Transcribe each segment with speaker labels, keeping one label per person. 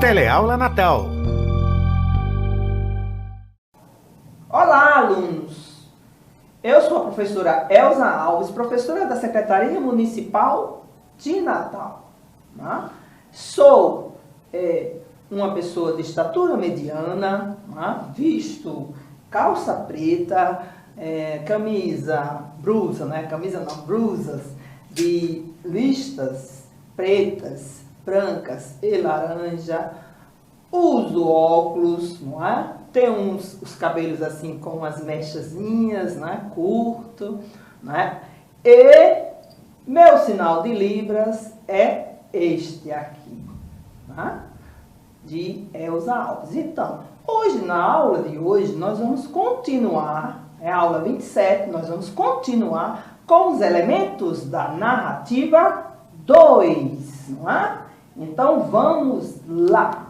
Speaker 1: Teleaula Natal.
Speaker 2: Olá, alunos! Eu sou a professora Elza Alves, professora da Secretaria Municipal de Natal. Né? Sou uma pessoa de estatura mediana, né? Visto calça preta, blusas de listas pretas, brancas e laranja. Uso óculos, não é? Tenho os cabelos assim com umas mechazinhas, né? Curto, né? E meu sinal de Libras é este aqui, né? De Elza Alves. Então, hoje, na aula de hoje, nós vamos continuar, é a aula 27, nós vamos continuar com os elementos da narrativa 2, não é? Então, vamos lá.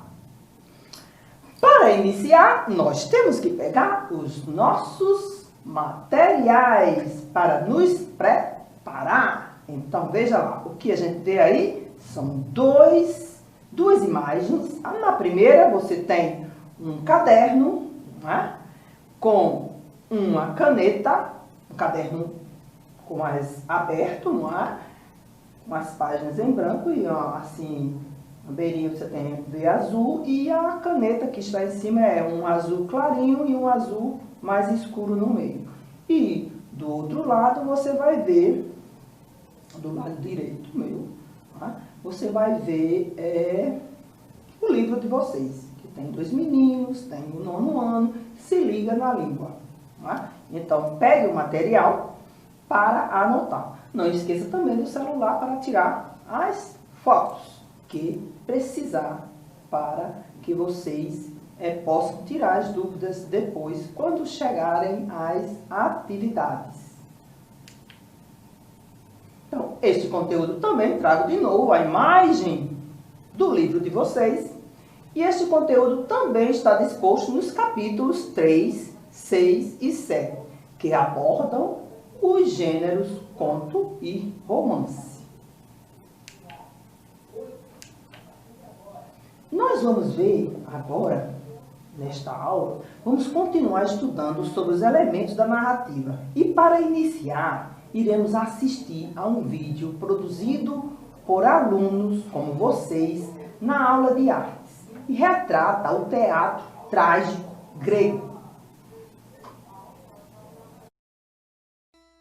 Speaker 2: Para iniciar, nós temos que pegar os nossos materiais para nos preparar. Então, veja lá, o que a gente vê aí são duas imagens. Na primeira, você tem um caderno, né, com uma caneta, um caderno aberto, não é? Com as páginas em branco e assim, na beirinha você tem V azul e a caneta que está em cima é um azul clarinho e um azul mais escuro no meio. E do outro lado você vai ver, do lado direito meu, tá? Você vai ver o livro de vocês, que tem 2 meninos, tem o 9º ano, se liga na língua. Tá? Então pegue o material para anotar. Não esqueça também do celular para tirar as fotos que precisar para que vocês possam tirar as dúvidas depois, quando chegarem às atividades. Então, este conteúdo também trago de novo a imagem do livro de vocês. E este conteúdo também está disposto nos capítulos 3, 6 e 7, que abordam os gêneros conto e romance. Nós vamos ver agora, nesta aula, vamos continuar estudando sobre os elementos da narrativa. E para iniciar, iremos assistir a um vídeo produzido por alunos como vocês na aula de artes. E retrata o teatro trágico grego.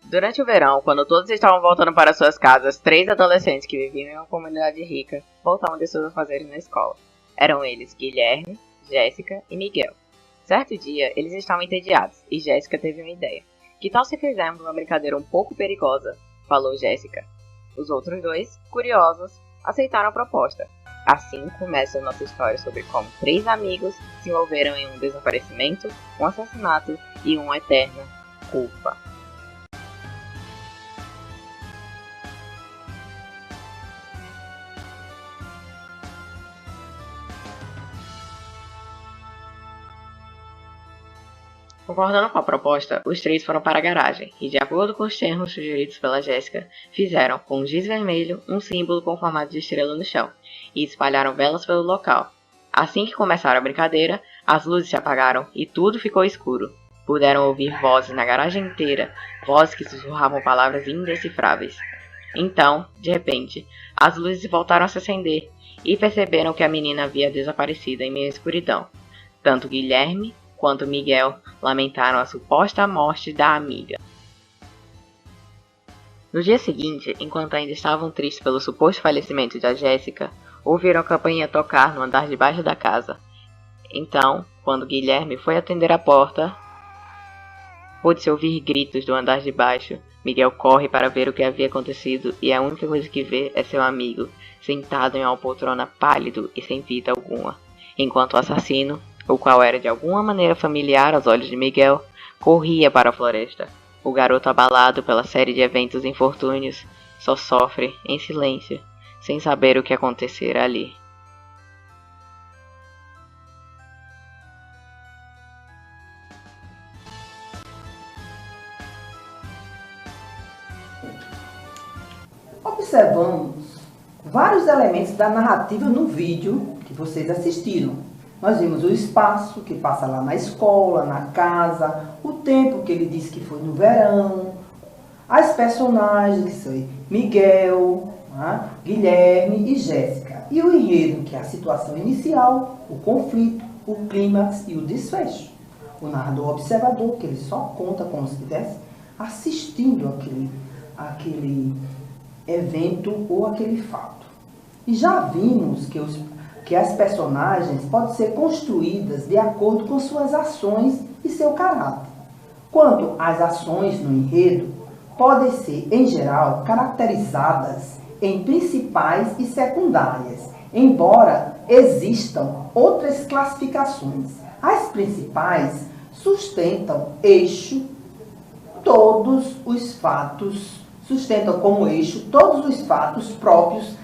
Speaker 3: Durante o verão, quando todos estavam voltando para suas casas, 3 adolescentes que viviam em uma comunidade rica voltavam de seus afazeres na escola. Eram eles Guilherme, Jéssica e Miguel. Certo dia, eles estavam entediados e Jéssica teve uma ideia. Que tal se fizermos uma brincadeira um pouco perigosa? Falou Jéssica. Os outros 2, curiosos, aceitaram a proposta. Assim começa a nossa história sobre como 3 amigos se envolveram em um desaparecimento, um assassinato e uma eterna culpa. Concordando com a proposta, os 3 foram para a garagem e, de acordo com os termos sugeridos pela Jéssica, fizeram com um giz vermelho um símbolo com formato de estrela no chão e espalharam velas pelo local. Assim que começaram a brincadeira, as luzes se apagaram e tudo ficou escuro. Puderam ouvir vozes na garagem inteira, vozes que sussurravam palavras indecifráveis. Então, de repente, as luzes voltaram a se acender e perceberam que a menina havia desaparecido em meio à escuridão. Tanto Guilherme quanto Miguel lamentaram a suposta morte da amiga. No dia seguinte, enquanto ainda estavam tristes pelo suposto falecimento da Jéssica, ouviram a campainha tocar no andar de baixo da casa. Então, quando Guilherme foi atender a porta, pôde-se ouvir gritos do andar de baixo. Miguel corre para ver o que havia acontecido e a única coisa que vê é seu amigo, sentado em uma poltrona pálido e sem vida alguma, enquanto o assassino, o qual era de alguma maneira familiar aos olhos de Miguel, corria para a floresta. O garoto, abalado pela série de eventos e infortúnios, só sofre em silêncio, sem saber o que acontecera ali.
Speaker 2: Observamos vários elementos elementos da narrativa no vídeo que vocês assistiram. Nós vimos o espaço que passa lá na escola, na casa, o tempo que ele disse que foi no verão, as personagens que são Miguel, Guilherme e Jéssica, e o enredo, que é a situação inicial, o conflito, o clímax e o desfecho. O narrador observador, que ele só conta como se estivesse assistindo aquele evento ou aquele fato. E já vimos que as personagens podem ser construídas de acordo com suas ações e seu caráter. Quanto às ações no enredo, podem ser, em geral, caracterizadas em principais e secundárias, embora existam outras classificações. As principais sustentam como eixo todos os fatos próprios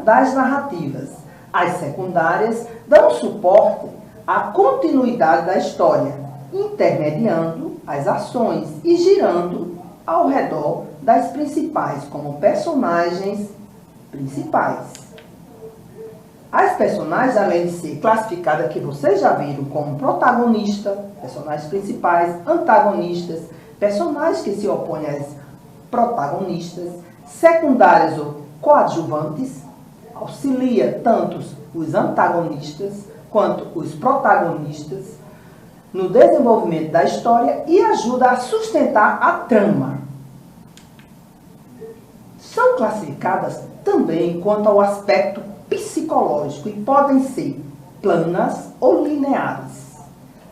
Speaker 2: das narrativas. As secundárias dão suporte à continuidade da história, intermediando as ações e girando ao redor das principais como personagens principais. As personagens, além de ser classificadas, que vocês já viram, como protagonista, personagens principais, antagonistas, personagens que se opõem às protagonistas, secundárias ou coadjuvantes, auxilia tanto os antagonistas quanto os protagonistas no desenvolvimento da história e ajuda a sustentar a trama. São classificadas também quanto ao aspecto psicológico e podem ser planas ou lineares.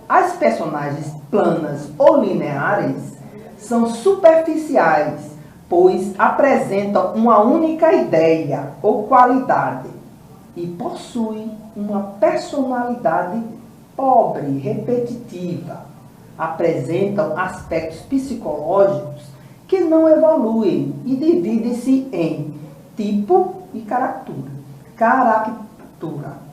Speaker 2: As personagens planas ou lineares são superficiais, pois apresentam uma única ideia ou qualidade e possuem uma personalidade pobre, repetitiva. Apresentam aspectos psicológicos que não evoluem e dividem-se em tipo e caractura.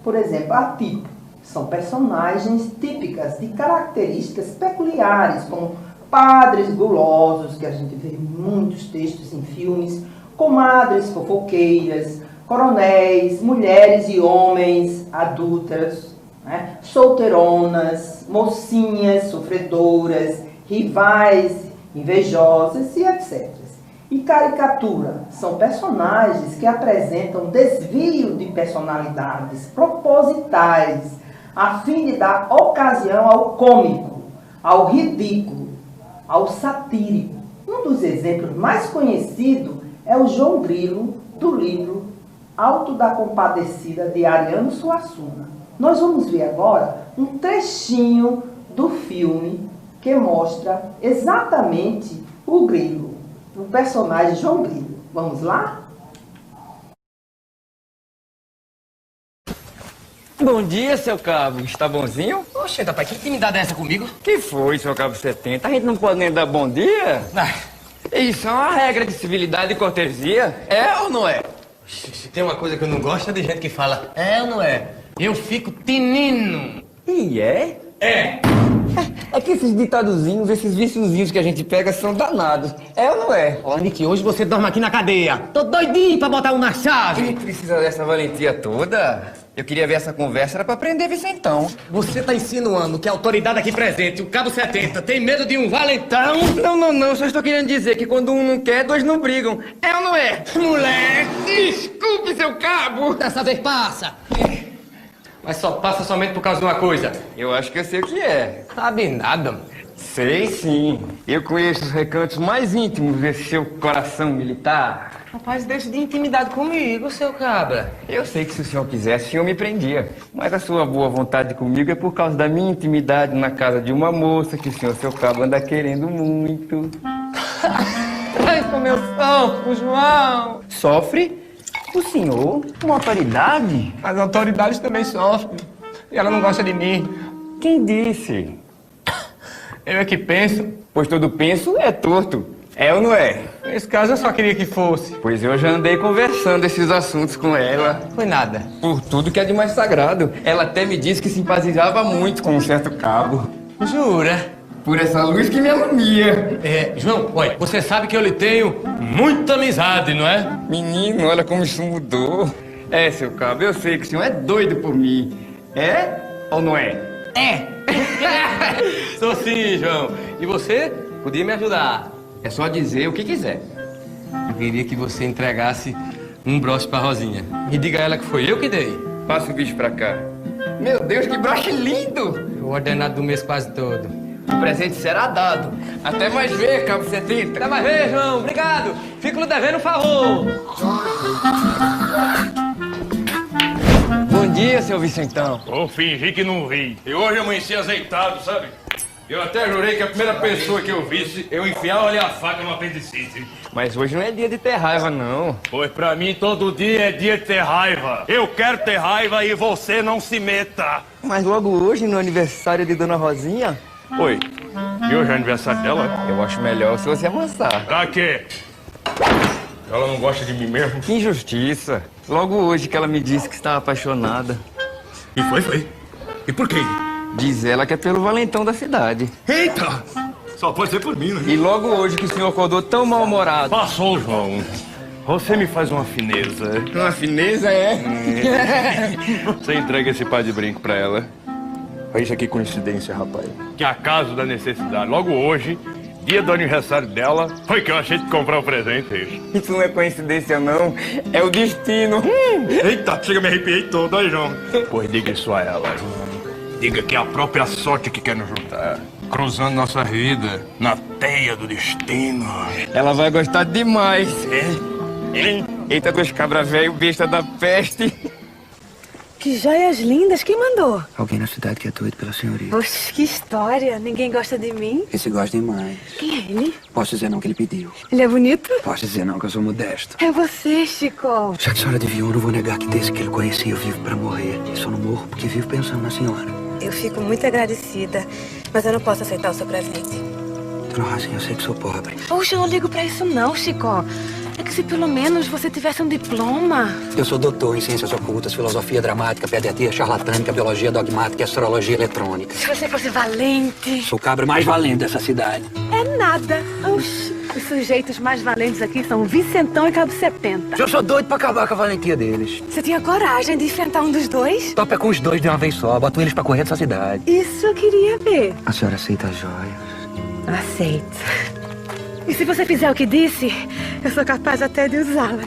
Speaker 2: Por exemplo, a tipo são personagens típicas de características peculiares, como padres gulosos, que a gente vê em muitos textos em filmes, comadres fofoqueiras, coronéis, mulheres e homens adúlteros, solteironas, mocinhas sofredoras, rivais invejosas e etc. E caricatura são personagens que apresentam desvio de personalidades propositais, a fim de dar ocasião ao cômico, ao ridículo, ao satírico. Um dos exemplos mais conhecidos é o João Grilo, do livro Alto da Compadecida, de Ariano Suassuna. Nós vamos ver agora um trechinho do filme que mostra exatamente o Grilo, o personagem João Grilo. Vamos lá?
Speaker 1: Bom dia, seu Cabo. Está bonzinho?
Speaker 4: Oxe, rapaz, que intimidade é essa comigo?
Speaker 1: Que foi, seu Cabo 70? A gente não pode nem dar bom dia? Isso é uma regra de civilidade e cortesia.
Speaker 4: É ou não é? Se tem uma coisa que eu não gosto é de gente que fala é ou não é. Eu fico tinino.
Speaker 1: E é?
Speaker 4: É.
Speaker 1: É que esses ditadozinhos, esses viciozinhos que a gente pega são danados. É ou não é?
Speaker 4: Olha que hoje você dorme aqui na cadeia. Tô doidinho pra botar um na chave.
Speaker 1: Quem precisa dessa valentia toda? Eu queria ver essa conversa, era pra prender Vicentão.
Speaker 4: Você tá insinuando que a autoridade aqui presente, o Cabo 70, tem medo de um valentão?
Speaker 1: Não, só estou querendo dizer que quando um não quer, dois não brigam. É ou não é?
Speaker 4: Moleque!
Speaker 1: Desculpe, seu Cabo!
Speaker 4: Dessa vez passa! Mas só passa somente por causa de uma coisa.
Speaker 1: Eu acho que eu sei o que é.
Speaker 4: Sabe nada, mano.
Speaker 1: Sei sim. Eu conheço os recantos mais íntimos desse seu coração militar.
Speaker 4: Rapaz, deixa de intimidade comigo, seu cabra.
Speaker 1: Eu sei que se o senhor quisesse, o senhor me prendia. Mas a sua boa vontade comigo é por causa da minha intimidade na casa de uma moça que o senhor, seu cabo, anda querendo muito.
Speaker 4: Mas como eu sofro, João!
Speaker 1: Sofre? O senhor? Uma autoridade?
Speaker 4: As autoridades também sofrem. E ela não gosta de mim.
Speaker 1: Quem disse?
Speaker 4: Eu é que penso.
Speaker 1: Pois todo penso é torto. É ou não é?
Speaker 4: Nesse caso eu só queria que fosse.
Speaker 1: Pois eu já andei conversando esses assuntos com ela.
Speaker 4: Foi nada.
Speaker 1: Por tudo que é de mais sagrado. Ela até me disse que simpatizava muito com um certo cabo.
Speaker 4: Jura?
Speaker 1: Por essa luz que me alumia.
Speaker 4: João, olha, você sabe que eu lhe tenho muita amizade, não é?
Speaker 1: Menino, olha como isso mudou. É, seu cabo, eu sei que o senhor é doido por mim. É ou não é?
Speaker 4: É! Sou sim, João. E você podia me ajudar.
Speaker 1: É só dizer o que quiser.
Speaker 4: Eu queria que você entregasse um broche pra Rosinha. E diga a ela que foi eu que dei.
Speaker 1: Passa o bicho pra cá. Meu Deus, que broche lindo!
Speaker 4: O ordenado do mês quase todo.
Speaker 1: O presente será dado. Até mais ver, cabo 70.
Speaker 4: Até mais ver, João. Obrigado. Fico lhe devendo um favor.
Speaker 1: Bom dia, seu Vicentão.
Speaker 5: Vou fingir que não vi. E hoje eu amanheci azeitado, sabe? Eu até jurei que a primeira pessoa que eu visse, eu enfiava ali a faca no apendicite.
Speaker 1: Mas hoje não é dia de ter raiva, não.
Speaker 5: Pois pra mim todo dia é dia de ter raiva. Eu quero ter raiva e você não se meta.
Speaker 1: Mas logo hoje, no aniversário de Dona Rosinha...
Speaker 5: Oi, e hoje é aniversário dela?
Speaker 1: Eu acho melhor se você amansar.
Speaker 5: Pra quê? Ela não gosta de mim mesmo?
Speaker 1: Que injustiça. Logo hoje que ela me disse que estava apaixonada.
Speaker 5: E foi. E por quê?
Speaker 1: Diz ela que é pelo valentão da cidade.
Speaker 5: Eita! Só pode ser por mim, né?
Speaker 1: E logo hoje que o senhor acordou tão mal-humorado.
Speaker 5: Passou, João. Você me faz uma fineza.
Speaker 1: Uma fineza, é?
Speaker 5: Você entrega esse par de brinco pra ela. Olha isso aqui, coincidência, rapaz. Que acaso da necessidade. Logo hoje, dia do aniversário dela, foi que eu achei de comprar um presente.
Speaker 1: Isso não é coincidência, não. É o destino.
Speaker 5: Eita, chega, me arrepiei todo, aí, João. Pois diga isso a ela, João. Diga que é a própria sorte que quer nos juntar. Cruzando nossa vida na teia do destino.
Speaker 1: Ela vai gostar demais.
Speaker 5: Hein?
Speaker 1: Eita dos cabra velho, besta da peste.
Speaker 6: Que joias lindas! Quem mandou?
Speaker 7: Alguém na cidade que é doido pela senhorita.
Speaker 6: Poxa, que história! Ninguém gosta de mim?
Speaker 7: Esse gosta demais.
Speaker 6: Quem é ele?
Speaker 7: Posso dizer não que ele pediu.
Speaker 6: Ele é bonito?
Speaker 7: Posso dizer não que eu sou modesto.
Speaker 6: É você, Chico.
Speaker 7: Já que a senhora adivinhou, eu não vou negar que desde que ele conhecia eu vivo pra morrer. E só não morro porque vivo pensando na senhora.
Speaker 6: Eu fico muito agradecida, mas eu não posso aceitar o seu presente.
Speaker 7: Dona Rosinha, eu sei que sou pobre.
Speaker 6: Poxa, eu não ligo pra isso não, Chico. É que se pelo menos você tivesse um diploma.
Speaker 7: Eu sou doutor em ciências ocultas, filosofia dramática, pediatria charlatânica, biologia dogmática e astrologia eletrônica.
Speaker 6: Se você fosse valente.
Speaker 7: Sou o cabra mais valente dessa cidade.
Speaker 6: É nada. Oxi, os sujeitos mais valentes aqui são Vicentão e Cabo 70.
Speaker 7: Eu sou doido pra acabar com a valentia deles.
Speaker 6: Você tinha coragem de enfrentar um dos dois?
Speaker 7: Topa com os dois de uma vez só, boto eles pra correr dessa cidade.
Speaker 6: Isso eu queria ver.
Speaker 7: A senhora aceita as joias?
Speaker 6: Aceito. E se você fizer o que disse, eu sou capaz até de usá-las.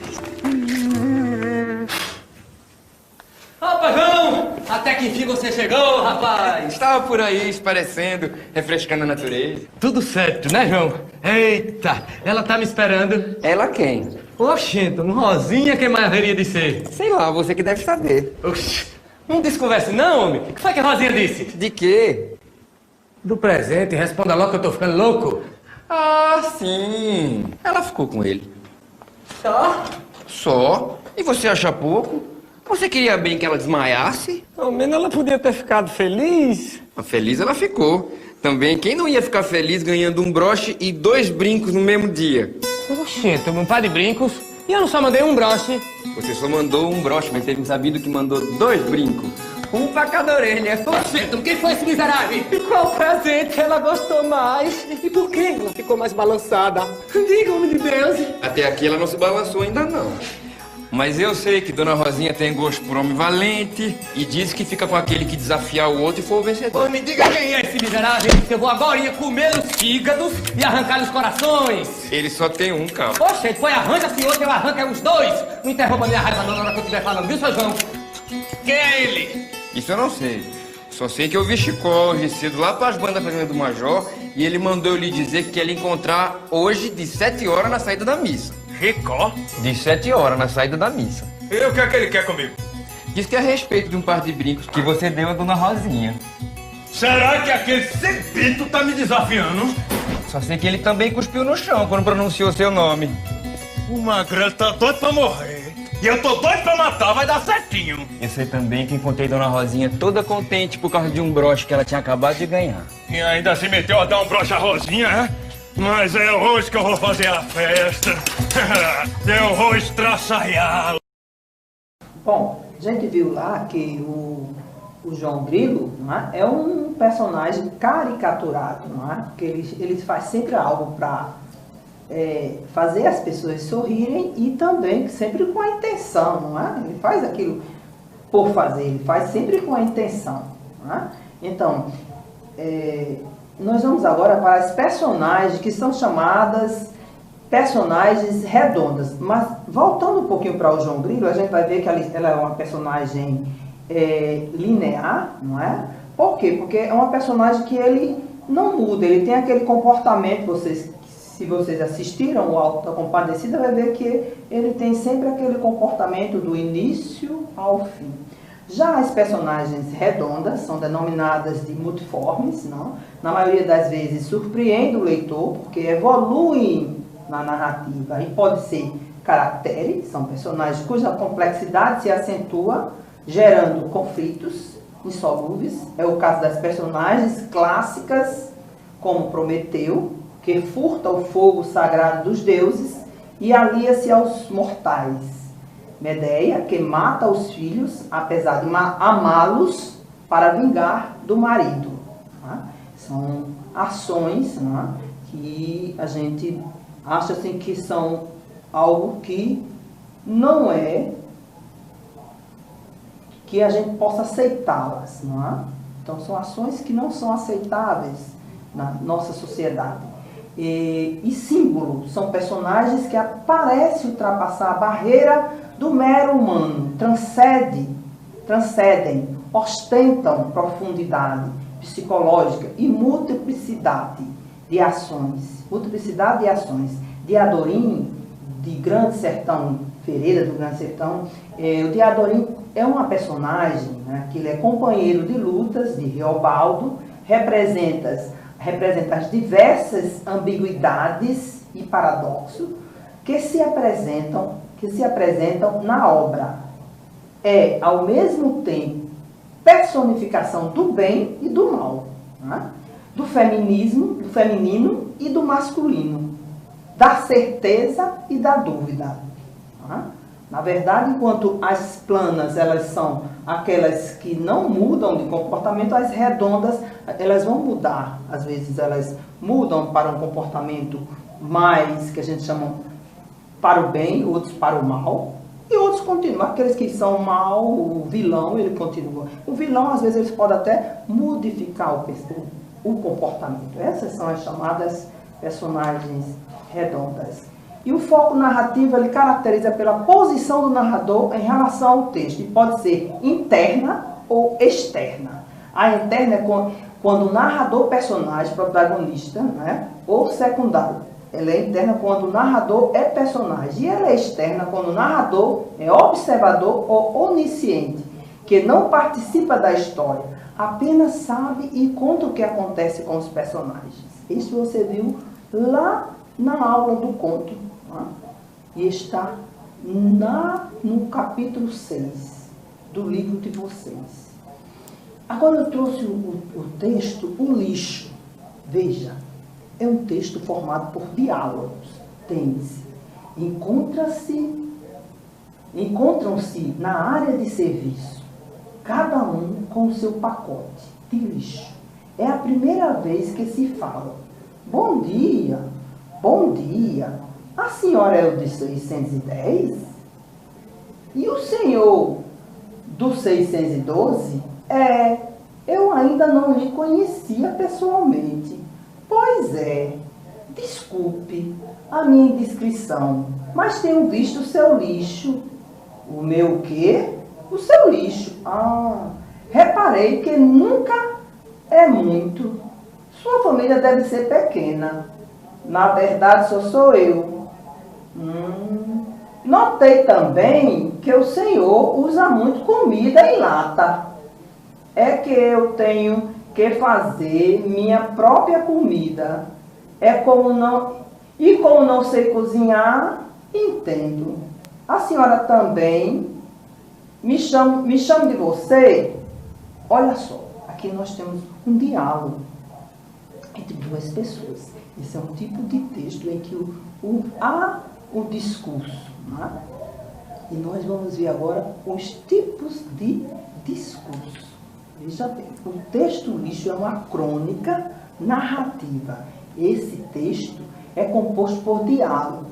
Speaker 4: Opa, João! Até que enfim você chegou, rapaz!
Speaker 1: Estava por aí, esparecendo, refrescando a natureza.
Speaker 4: Tudo certo, né, João? Eita, ela tá me esperando.
Speaker 1: Ela quem?
Speaker 4: Oxente, um Rosinha, quem mais haveria de ser?
Speaker 1: Sei lá, você que deve saber.
Speaker 4: Oxi, não desconverse não, homem. O que foi que a Rosinha disse?
Speaker 1: De quê?
Speaker 4: Do presente, responda logo que eu tô ficando louco.
Speaker 1: Ah, sim. Ela ficou com ele.
Speaker 4: Só?
Speaker 1: Só? E você acha pouco? Você queria bem que ela desmaiasse?
Speaker 4: Ao menos ela podia ter ficado feliz.
Speaker 1: A feliz ela ficou. Também, quem não ia ficar feliz ganhando um broche e 2 brincos no mesmo dia?
Speaker 4: Oxente, um par de brincos. E eu não só mandei um broche.
Speaker 1: Você só mandou um broche, mas teve um sabido que mandou 2 brincos. Um pra cada orelha.
Speaker 4: Oxente, quem foi esse miserável?
Speaker 8: E qual presente ela gostou mais? E por que ela ficou mais balançada? Diga, homem de Deus.
Speaker 1: Até aqui ela não se balançou ainda não. Mas eu sei que Dona Rosinha tem gosto por homem valente e diz que fica com aquele que desafiar o outro e for o vencedor.
Speaker 4: Pois me diga quem é esse miserável, que eu vou agora comer os fígados e arrancar os corações.
Speaker 1: Ele só tem um, cara.
Speaker 4: Oxente, foi arranja-se outro, eu arranco os 2. Não interrompa minha raiva não na hora que eu estiver falando, viu, seu João? Quem é ele?
Speaker 1: Isso eu não sei. Só sei que eu vi Chicó hoje cedo lá para as bandas fazenda do Major e ele mandou eu lhe dizer que quer lhe encontrar hoje de 7 horas na saída da missa.
Speaker 5: Ricó?
Speaker 1: De 7 horas na saída da missa.
Speaker 5: E o que é que ele quer comigo?
Speaker 1: Diz que é a respeito de um par de brincos que você deu a Dona Rosinha.
Speaker 5: Será que aquele cebito tá me desafiando?
Speaker 1: Só sei que ele também cuspiu no chão quando pronunciou seu nome.
Speaker 5: O Magrelo tá doido pra morrer. E eu tô doido pra matar, vai dar certinho.
Speaker 1: Eu sei também que encontrei Dona Rosinha toda contente por causa de um broche que ela tinha acabado de ganhar.
Speaker 5: E ainda se meteu a dar um broche à Rosinha, é? Mas é hoje que eu vou fazer a festa. Eu vou estraçalhá-la.
Speaker 2: Bom, a gente viu lá que o João Grilo, não é um personagem caricaturado, não é? Porque ele faz sempre algo para fazer as pessoas sorrirem e também sempre com a intenção, não é? Ele faz aquilo por fazer, ele faz sempre com a intenção, não é? Então, nós vamos agora para as personagens que são chamadas personagens redondas. Mas voltando um pouquinho para o João Grilo, a gente vai ver que ela é uma personagem linear, não é? Por quê? Porque é uma personagem que ele não muda, ele tem aquele comportamento, se vocês assistiram o Auto da Compadecida, vai ver que ele tem sempre aquele comportamento do início ao fim. Já as personagens redondas são denominadas de multiformes, não? Na maioria das vezes surpreende o leitor, porque evoluem na narrativa e pode ser caractere, são personagens cuja complexidade se acentua, gerando conflitos insolúveis. É o caso das personagens clássicas, como Prometeu, que furta o fogo sagrado dos deuses e alia-se aos mortais. Medeia, que mata os filhos, apesar de amá-los, para vingar do marido. Tá? São ações, né, que a gente acha assim, que são algo que não é que a gente possa aceitá-las. Não é? Então, são ações que não são aceitáveis na nossa sociedade. E símbolos são personagens que parecem ultrapassar a barreira do mero humano, transcendem, ostentam profundidade psicológica e multiplicidade de ações. Diadorim, de Grande Sertão, Ferreira do Grande Sertão, o Diadorim é uma personagem, né, que ele é companheiro de lutas de Riobaldo, representa as diversas ambiguidades e paradoxos que se apresentam na obra. É, ao mesmo tempo, personificação do bem e do mal, né? Do feminino e do masculino, da certeza e da dúvida. Né? Na verdade, enquanto as planas, elas são aquelas que não mudam de comportamento, as redondas, elas vão mudar. Às vezes, elas mudam para um comportamento mais, que a gente chama para o bem, outros para o mal, e outros continuam. Aqueles que são mal, o vilão, ele continua. O vilão, às vezes, eles podem até modificar o comportamento. Essas são as chamadas personagens redondas. E o foco narrativo, ele caracteriza pela posição do narrador em relação ao texto. E pode ser interna ou externa. A interna é quando o narrador, personagem, protagonista, né, ou secundário. Ela é interna quando o narrador é personagem. E ela é externa quando o narrador é observador ou onisciente, que não participa da história, apenas sabe e conta o que acontece com os personagens. Isso você viu lá na aula do conto. Né? E está no capítulo 6 do livro de vocês. Agora eu trouxe o texto, o lixo. Veja. É um texto formado por diálogos. Tem-se. Encontram-se na área de serviço, cada um com o seu pacote de lixo. É a primeira vez que se fala. Bom dia, a senhora é o de 610? E o senhor do 612? Eu ainda não lhe conhecia pessoalmente. Pois é, desculpe a minha indiscrição, mas tenho visto o seu lixo. O meu o quê? O seu lixo. Reparei que nunca é muito. Sua família deve ser pequena. Na verdade, sou eu. Notei também que o senhor usa muito comida em lata. É que eu tenho que fazer minha própria comida. Como não sei cozinhar, entendo. A senhora também me chama de você. Olha só, aqui nós temos um diálogo entre duas pessoas. Esse é um tipo de texto em que há o discurso. Né? E nós vamos ver agora os tipos de discurso. Veja bem, o texto lixo é uma crônica narrativa. Esse texto, é composto por diálogo.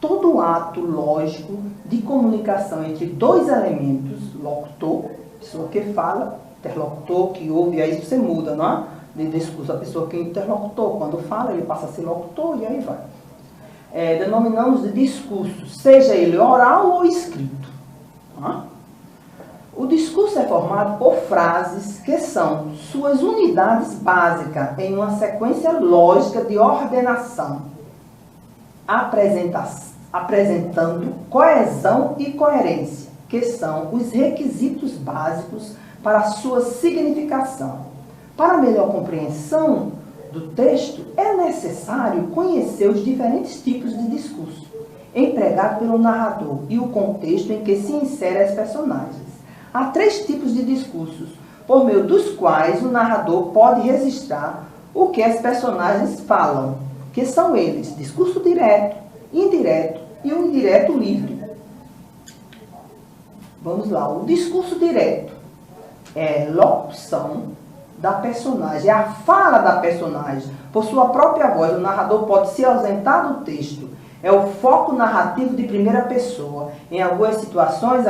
Speaker 2: Todo ato lógico de comunicação entre dois elementos, locutor, pessoa que fala, interlocutor que ouve, aí você muda, não é? De discurso, a pessoa que é interlocutor, quando fala, ele passa a ser locutor e aí vai. Denominamos de discurso, seja ele oral ou escrito. Não é? O discurso é formado por frases que são suas unidades básicas em uma sequência lógica de ordenação, apresentando coesão e coerência, que são os requisitos básicos para a sua significação. Para melhor compreensão do texto, é necessário conhecer os diferentes tipos de discurso empregado pelo narrador e o contexto em que se inserem as personagens. Há 3 tipos de discursos, por meio dos quais o narrador pode registrar o que as personagens falam, que são eles: discurso direto, indireto e o indireto livre. Vamos lá, o discurso direto é locução da personagem, é a fala da personagem, por sua própria voz. O narrador pode se ausentar do texto. É o foco narrativo de primeira pessoa. Em algumas situações,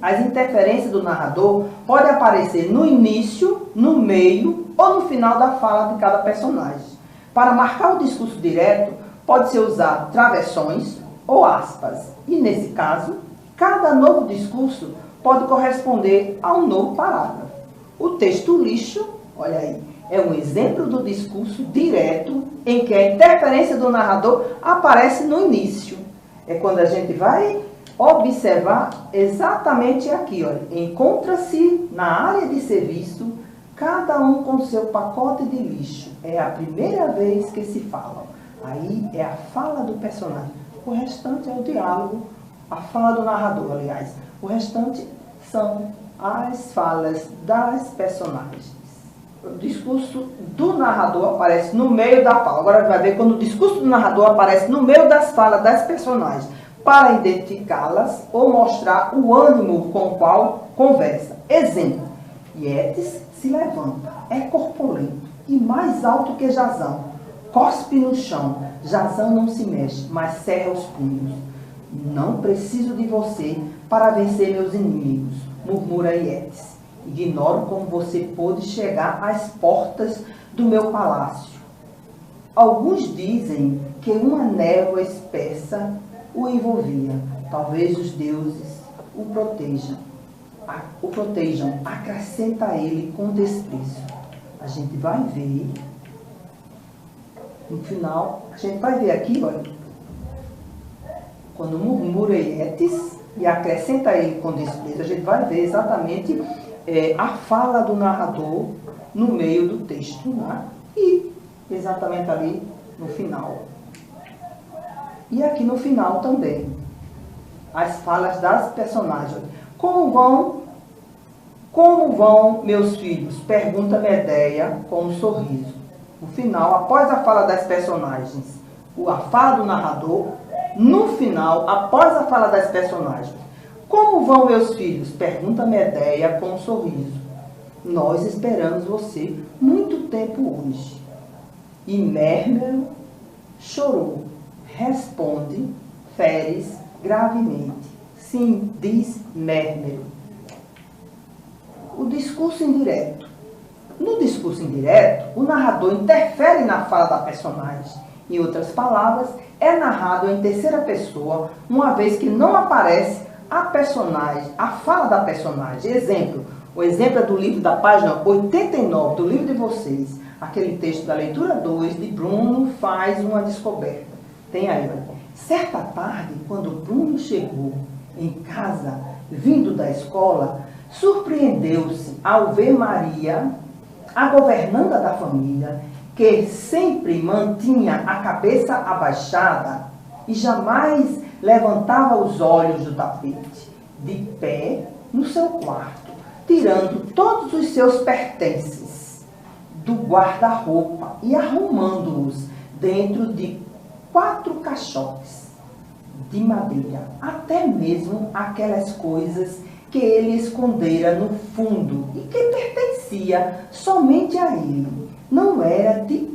Speaker 2: as interferências do narrador podem aparecer no início, no meio ou no final da fala de cada personagem. Para marcar o discurso direto, pode-se usar travessões ou aspas. E, nesse caso, cada novo discurso pode corresponder a um novo parágrafo. O texto lixo, olha aí, é um exemplo do discurso direto em que a interferência do narrador aparece no início. É quando a gente vai observar exatamente aqui, olha. Encontra-se na área de serviço, cada um com seu pacote de lixo. É a primeira vez que se falam. Aí é a fala do personagem. O restante é o diálogo, a fala do narrador, aliás. O restante são as falas das personagens. O discurso do narrador aparece no meio da fala. Agora a gente vai ver quando o discurso do narrador aparece no meio das falas das personagens, para identificá-las ou mostrar o ânimo com o qual conversa. Exemplo: Yetis se levanta, é corpulento e mais alto que Jazão. Cospe no chão, Jazão não se mexe, mas cerra os punhos. Não preciso de você para vencer meus inimigos, murmura Yetis. Ignoro como você pôde chegar às portas do meu palácio. Alguns dizem que uma névoa espessa o envolvia. Talvez os deuses o protejam. Acrescenta ele com desprezo. A gente vai ver, no final, a gente vai ver aqui, olha, quando murmura Yetis e acrescenta ele com desprezo, a gente vai ver exatamente a fala do narrador no meio do texto, né? E exatamente ali no final. E aqui no final também, as falas das personagens. Como vão meus filhos? Pergunta Medeia com um sorriso. No final, após a fala das personagens, a fala do narrador. No final, após a fala das personagens. Como vão meus filhos? Pergunta Medeia com um sorriso. Nós esperamos você muito tempo hoje. E Mérmero chorou. Responde Féris gravemente. Sim, diz Mérmero. O discurso indireto. No discurso indireto, o narrador interfere na fala da personagem. Em outras palavras, é narrado em terceira pessoa, uma vez que não aparece a personagem, a fala da personagem. Exemplo, o exemplo é do livro da página 89 do livro de vocês. Aquele texto da leitura 2 de Bruno faz uma descoberta. Tem aí, olha. Certa tarde, quando Bruno chegou em casa, vindo da escola, surpreendeu-se ao ver Maria, a governanta da família, que sempre mantinha a cabeça abaixada e jamais levantava os olhos do tapete, de pé no seu quarto, tirando todos os seus pertences do guarda-roupa e arrumando-os dentro de 4 caixotes de madeira, até mesmo aquelas coisas que ele escondera no fundo e que pertencia somente a ele. Não era de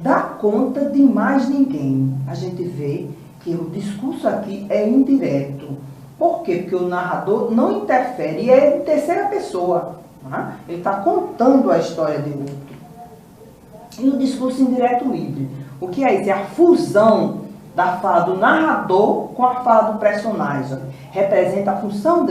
Speaker 2: dá conta de mais ninguém. A gente vê que o discurso aqui é indireto. Por quê? Porque o narrador não interfere, é em terceira pessoa. Né? Ele está contando a história de outro. E o discurso indireto livre. O que é isso? É a fusão da fala do narrador com a fala do personagem. Representa a função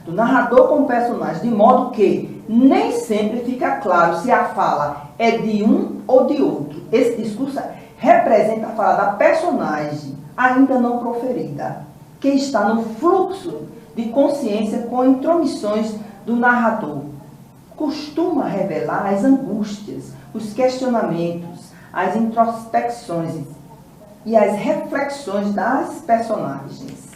Speaker 2: do narrador com o personagem, de modo que nem sempre fica claro se a fala é de um ou de outro. Esse discurso representa a fala da personagem, ainda não proferida, que está no fluxo de consciência com intromissões do narrador. Costuma revelar as angústias, os questionamentos, as introspecções e as reflexões das personagens.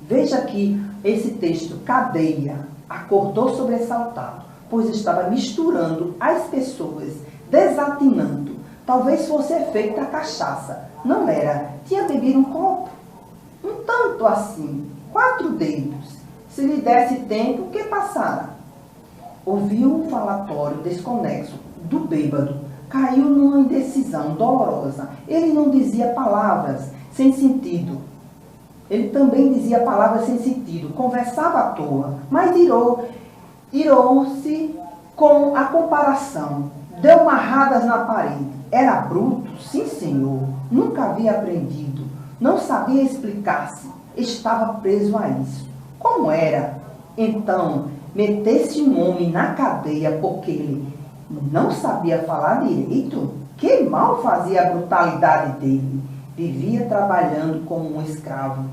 Speaker 2: Veja aqui esse texto, Cadeia, acordou sobressaltado, pois estava misturando as pessoas, desatinando. Talvez fosse efeito da cachaça. Não era. Tinha bebido um copo. Um tanto assim, 4 dedos. Se lhe desse tempo, o que passara? Ouviu um falatório desconexo do bêbado. Caiu numa indecisão dolorosa. Ele não dizia palavras sem sentido. Ele também dizia palavras sem sentido. Conversava à toa, mas irou-se com a comparação. Deu marradas na parede. Era bruto? Sim, senhor. Nunca havia aprendido. Não sabia explicar-se. Estava preso a isso. Como era? Então, metesse um homem na cadeia porque ele não sabia falar direito? Que mal fazia a brutalidade dele. Vivia trabalhando como um escravo.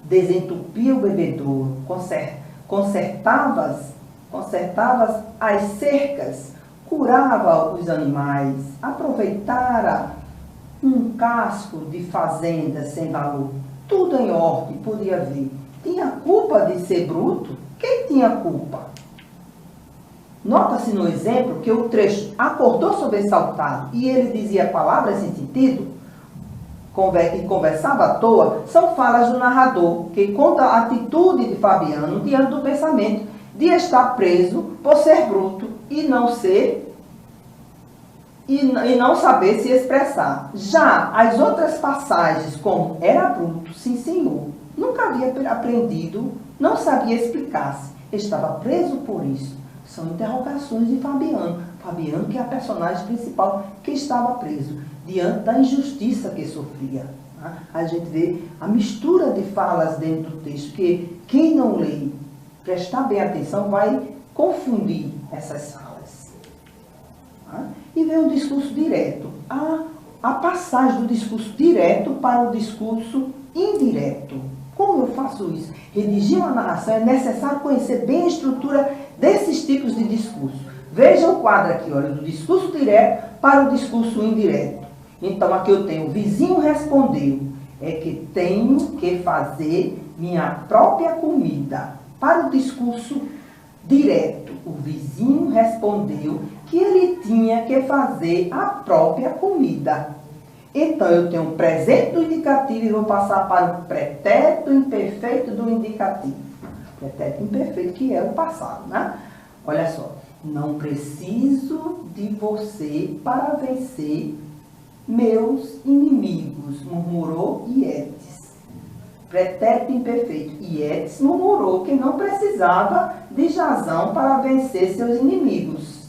Speaker 2: Desentupia o bebedouro. Consertava as cercas. Curava os animais. Aproveitara um casco de fazenda sem valor. Tudo em ordem, podia ver. Tinha culpa de ser bruto? Quem tinha culpa? Nota-se no exemplo que o trecho acordou sobressaltado e ele dizia palavras sem sentido e conversava à toa, são falas do narrador, que conta a atitude de Fabiano diante do pensamento de estar preso por ser bruto e não saber se expressar. Já as outras passagens, como era bruto, sim senhor, nunca havia aprendido, não sabia explicar-se, estava preso por isso. São interrogações de Fabiano. Fabiano, que é a personagem principal que estava preso, diante da injustiça que sofria. A gente vê a mistura de falas dentro do texto, que quem não lê, prestar bem atenção, vai confundir essas falas. E vem o discurso direto. A passagem do discurso direto para o discurso indireto. Como eu faço isso? Redigir uma narração é necessário conhecer bem a estrutura desses tipos de discurso. Veja o quadro aqui, olha, do discurso direto para o discurso indireto. Então, aqui eu tenho, o vizinho respondeu, é que tenho que fazer minha própria comida. Para o discurso direto, o vizinho respondeu que ele tinha que fazer a própria comida. Então, eu tenho o presente do indicativo e vou passar para o pretérito imperfeito do indicativo. Pretérito imperfeito, que é o passado, né? Olha só. Não preciso de você para vencer meus inimigos, murmurou Ietes. Pretérito imperfeito. Ietes murmurou que não precisava de Jasão para vencer seus inimigos.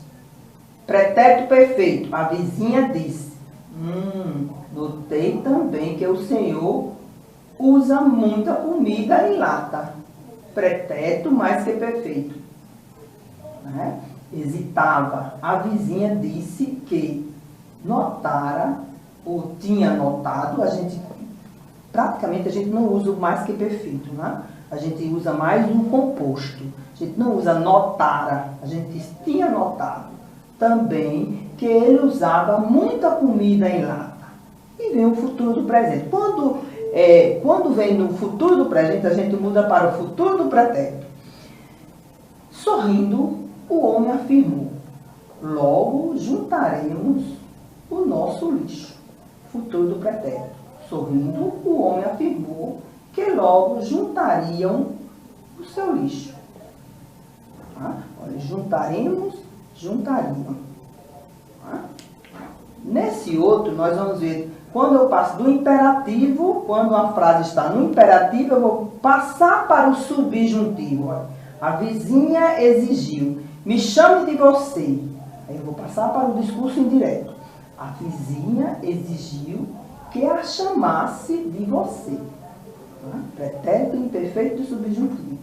Speaker 2: Pretérito perfeito. A vizinha disse: notei também que o senhor usa muita comida em lata. Pretérito mais que perfeito. Né? Hesitava. A vizinha disse que notara, ou tinha notado, praticamente a gente não usa o mais que perfeito, né? A gente usa mais um composto. A gente não usa notara, a gente tinha notado também que ele usava muita comida em lata. E vem o futuro do presente. Quando vem no futuro do presente, a gente muda para o futuro do pretérito. Sorrindo, o homem afirmou: logo juntaremos o nosso lixo. Futuro do pretérito. Sorrindo, o homem afirmou que logo juntariam o seu lixo. Olha, juntariam. Nesse outro, nós vamos ver, quando eu passo do imperativo, quando uma frase está no imperativo, eu vou passar para o subjuntivo. Olha, a vizinha exigiu, me chame de você. Aí eu vou passar para o discurso indireto. A vizinha exigiu que a chamasse de você. Pretérito, imperfeito e subjuntivo.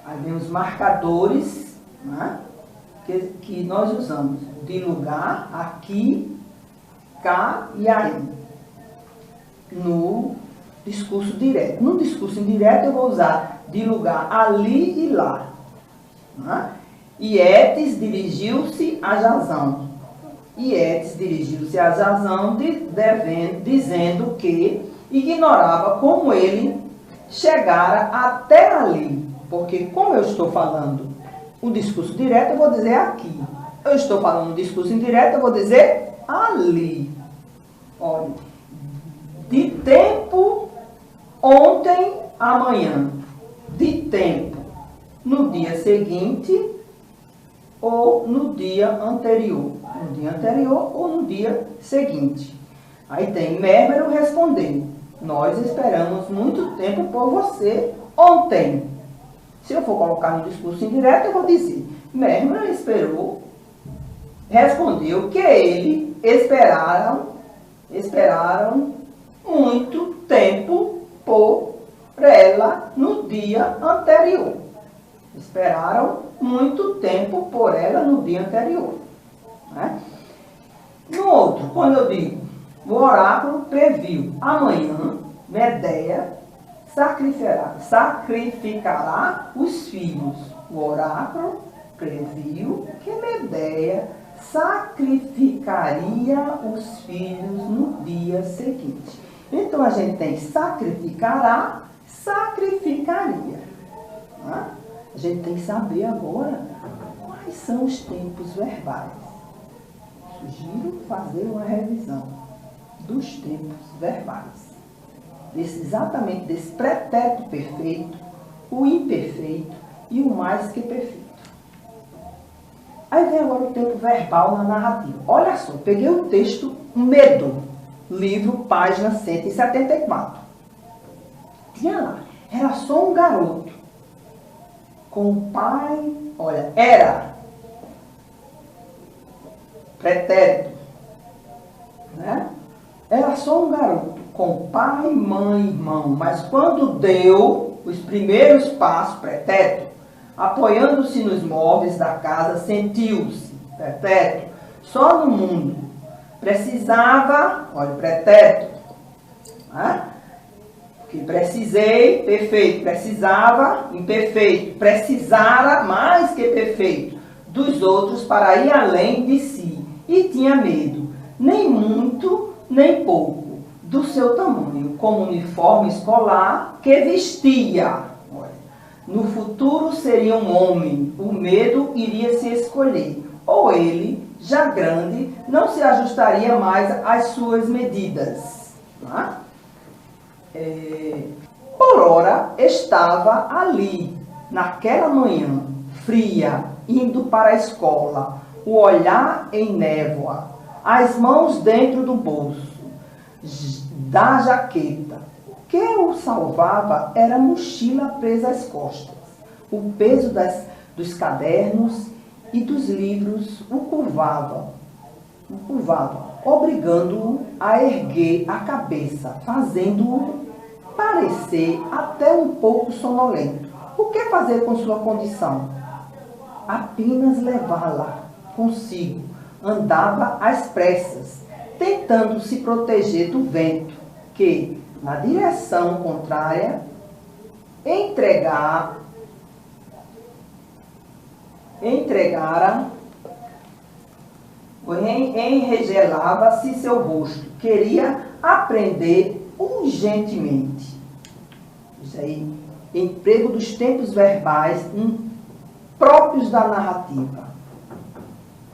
Speaker 2: Aí vem os marcadores, né, que nós usamos. De lugar, aqui, cá e aí. No discurso direto. No discurso indireto eu vou usar de lugar ali e lá. Né? Ietes dirigiu-se a Jazão. Ietes dirigiu-se a Jazão dizendo que ignorava como ele chegara até ali. Porque como eu estou falando o discurso direto, eu vou dizer aqui. Eu estou falando o discurso indireto, eu vou dizer ali. Olha, de tempo ontem, amanhã. De tempo no dia seguinte ou no dia anterior. No dia anterior ou no dia seguinte. Aí tem Mérmero respondendo. Nós esperamos muito tempo por você ontem. Se eu for colocar no discurso indireto, eu vou dizer, Mérmero respondeu que ele esperaram muito tempo por ela no dia anterior. Esperaram muito tempo por ela no dia anterior. Né? No outro, quando eu digo, o oráculo previu, amanhã Medeia sacrificará os filhos. O oráculo previu que Medeia sacrificaria os filhos no dia seguinte. Então a gente tem sacrificará, sacrificaria. Né? A gente tem que saber agora quais são os tempos verbais. Sugiro fazer uma revisão dos tempos verbais. Exatamente desse pretérito perfeito, o imperfeito e o mais que perfeito. Aí vem agora o tempo verbal na narrativa. Olha só, peguei o texto Medo, livro, página 174. Tinha lá, era só um garoto com o pai, olha, era pretérito, né? Era só um garoto com pai, mãe, irmão, mas quando deu os primeiros passos, pretérito, apoiando-se nos móveis da casa, sentiu-se, pretérito, só no mundo. Precisava, olha, pretérito, né? Que precisei, perfeito, precisava, imperfeito, precisara, mais que perfeito, dos outros para ir além de si, e tinha medo, nem muito, nem pouco, do seu tamanho, como uniforme escolar que vestia. Olha, no futuro seria um homem, o medo iria se escolher, ou ele, já grande, não se ajustaria mais às suas medidas. Tá? Por ora estava ali, naquela manhã, fria, indo para a escola, o olhar em névoa, as mãos dentro do bolso da jaqueta. O que o salvava era a mochila presa às costas. O peso dos cadernos e dos livros o curvava, obrigando-o a erguer a cabeça, fazendo-o parecer até um pouco sonolento. O que fazer com sua condição? Apenas levá-la consigo. Andava às pressas, tentando se proteger do vento, que, na direção contrária, enregelava-se seu rosto. Queria aprender urgentemente. Isso aí, emprego dos tempos verbais próprios da narrativa.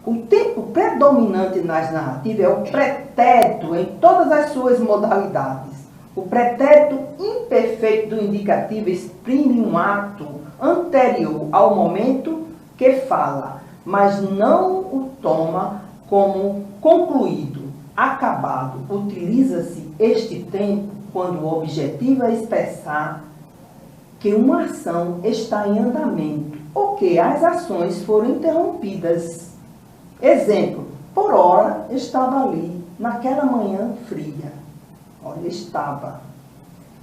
Speaker 2: O tempo predominante nas narrativas é o pretérito em todas as suas modalidades. O pretérito imperfeito do indicativo exprime um ato anterior ao momento que fala, mas não o toma como concluído. acabado. Utiliza-se este tempo quando o objetivo é expressar que uma ação está em andamento ou que as ações foram interrompidas. Exemplo, por ora estava ali, naquela manhã fria. Olha, estava.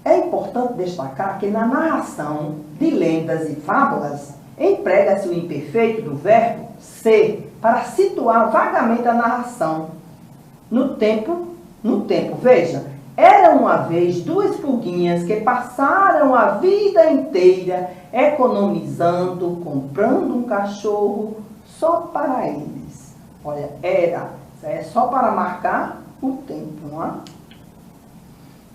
Speaker 2: É importante destacar que na narração de lendas e fábulas, emprega-se o imperfeito do verbo ser para situar vagamente a narração. No tempo, veja, era uma vez duas pulguinhas que passaram a vida inteira economizando, comprando um cachorro só para eles. Olha, era, é só para marcar o tempo, não é?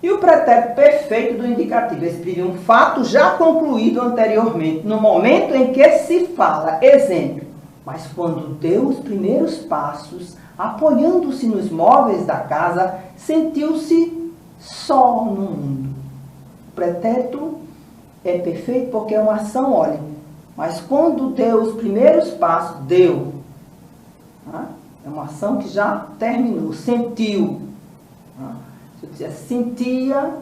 Speaker 2: E o pretérito perfeito do indicativo exprime um fato já concluído anteriormente, no momento em que se fala. Exemplo, mas quando deu os primeiros passos, apoiando-se nos móveis da casa, sentiu-se só no mundo. O pretérito é perfeito porque é uma ação, olha, mas quando deu os primeiros passos, deu. É uma ação que já terminou, sentiu. Se eu disser sentia,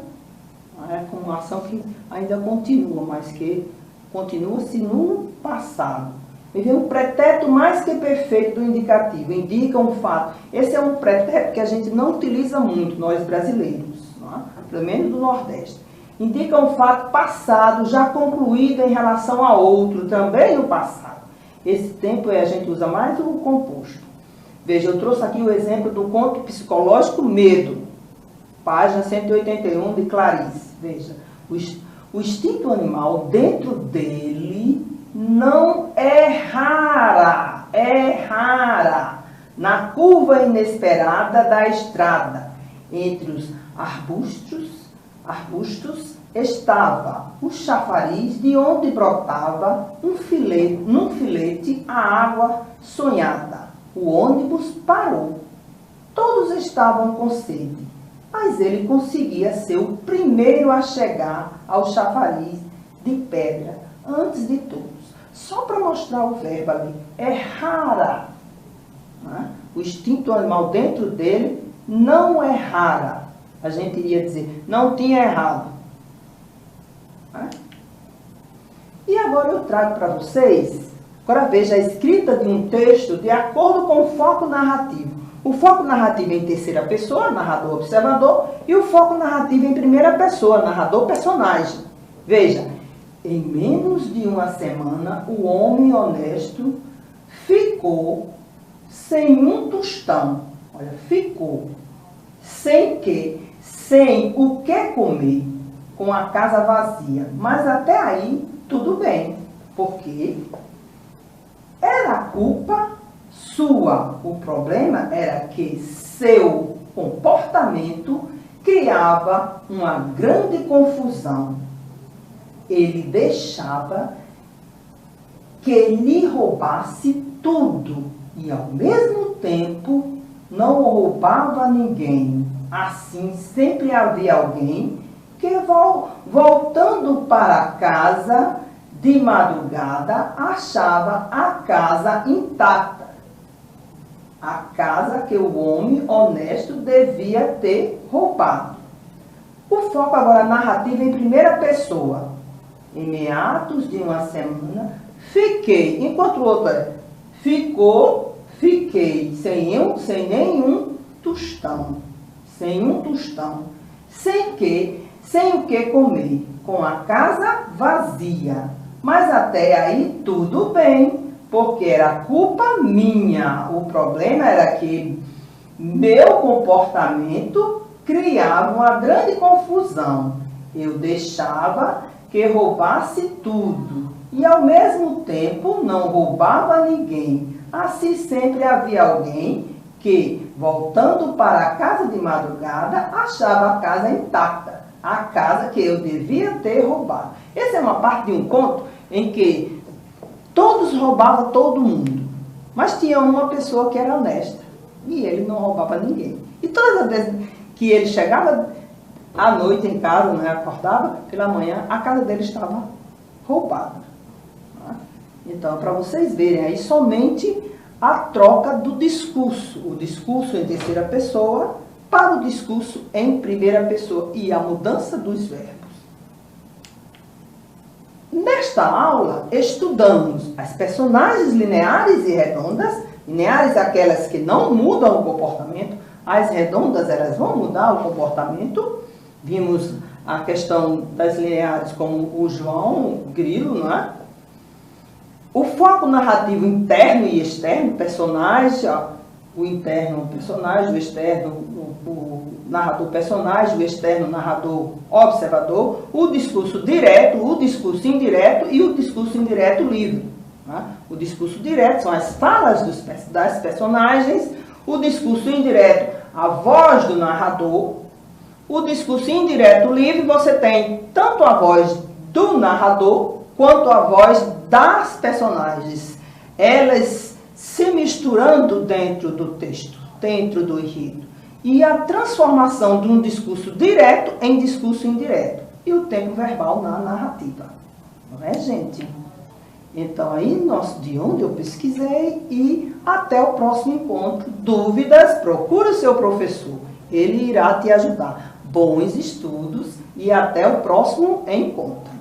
Speaker 2: é como uma ação que ainda continua, mas que continua-se no passado. E vem um pretérito mais que perfeito do indicativo, indica um fato. Esse é um pretérito que a gente não utiliza muito, nós brasileiros, não é? Pelo menos do Nordeste. Indica um fato passado, já concluído em relação a outro, também no passado. Esse tempo a gente usa mais o composto. Veja, eu trouxe aqui o exemplo do conto psicológico Medo, página 181 de Clarice. Veja, o instinto animal dentro dele não é rara. Na curva inesperada da estrada, entre os arbustos estava o chafariz de onde brotava num filete a água sonhada. O ônibus parou. Todos estavam com sede, mas ele conseguia ser o primeiro a chegar ao chafariz de pedra, antes de todos. Só para mostrar o verbo ali, é rara. O instinto animal dentro dele não é rara. A gente iria dizer, não tinha errado. E agora eu trago para vocês, agora veja a escrita de um texto de acordo com o foco narrativo. O foco narrativo é em terceira pessoa, narrador, observador, e o foco narrativo é em primeira pessoa, narrador, personagem. Veja, em menos de uma semana, o homem honesto ficou sem um tostão. Olha, ficou sem o que comer, com a casa vazia. Mas até aí, tudo bem, porque era culpa sua. O problema era que seu comportamento criava uma grande confusão. Ele deixava que lhe roubasse tudo e, ao mesmo tempo, não roubava ninguém. Assim, sempre havia alguém que, voltando para casa de madrugada, achava a casa intacta. A casa que o homem honesto devia ter roubado. O foco agora narrativo em primeira pessoa. Em meados de uma semana, fiquei, enquanto o outro fiquei sem nenhum tostão. Sem o que comer, com a casa vazia. Mas até aí tudo bem, porque era culpa minha. O problema era que meu comportamento criava uma grande confusão. Eu deixava que roubasse tudo e, ao mesmo tempo, não roubava ninguém. Assim, sempre havia alguém que, voltando para a casa de madrugada, achava a casa intacta, a casa que eu devia ter roubado. Essa é uma parte de um conto em que todos roubavam todo mundo, mas tinha uma pessoa que era honesta e ele não roubava ninguém. E todas as vezes que ele chegava à noite em casa, né, acordava pela manhã, a casa dele estava roubada. Então, para vocês verem aí, somente a troca do discurso, o discurso em terceira pessoa para o discurso em primeira pessoa e a mudança dos verbos. Nesta aula, estudamos as personagens lineares e redondas. Lineares, aquelas que não mudam o comportamento. As redondas, elas vão mudar o comportamento. Vimos a questão das lineares como o João Grilo, não é? O foco narrativo interno e externo, personagem, o interno, o personagem, o externo, o narrador personagem, o externo, narrador observador, o discurso direto, o discurso indireto e o discurso indireto livre. Né? O discurso direto são as falas das personagens, o discurso indireto, a voz do narrador, o discurso indireto livre, você tem tanto a voz do narrador quanto a voz das personagens, elas se misturando dentro do texto, dentro do enredo. E a transformação de um discurso direto em discurso indireto. E o tempo verbal na narrativa. Não é, gente? Então, aí, de onde eu pesquisei e até o próximo encontro. Dúvidas, procure o seu professor. Ele irá te ajudar. Bons estudos e até o próximo encontro.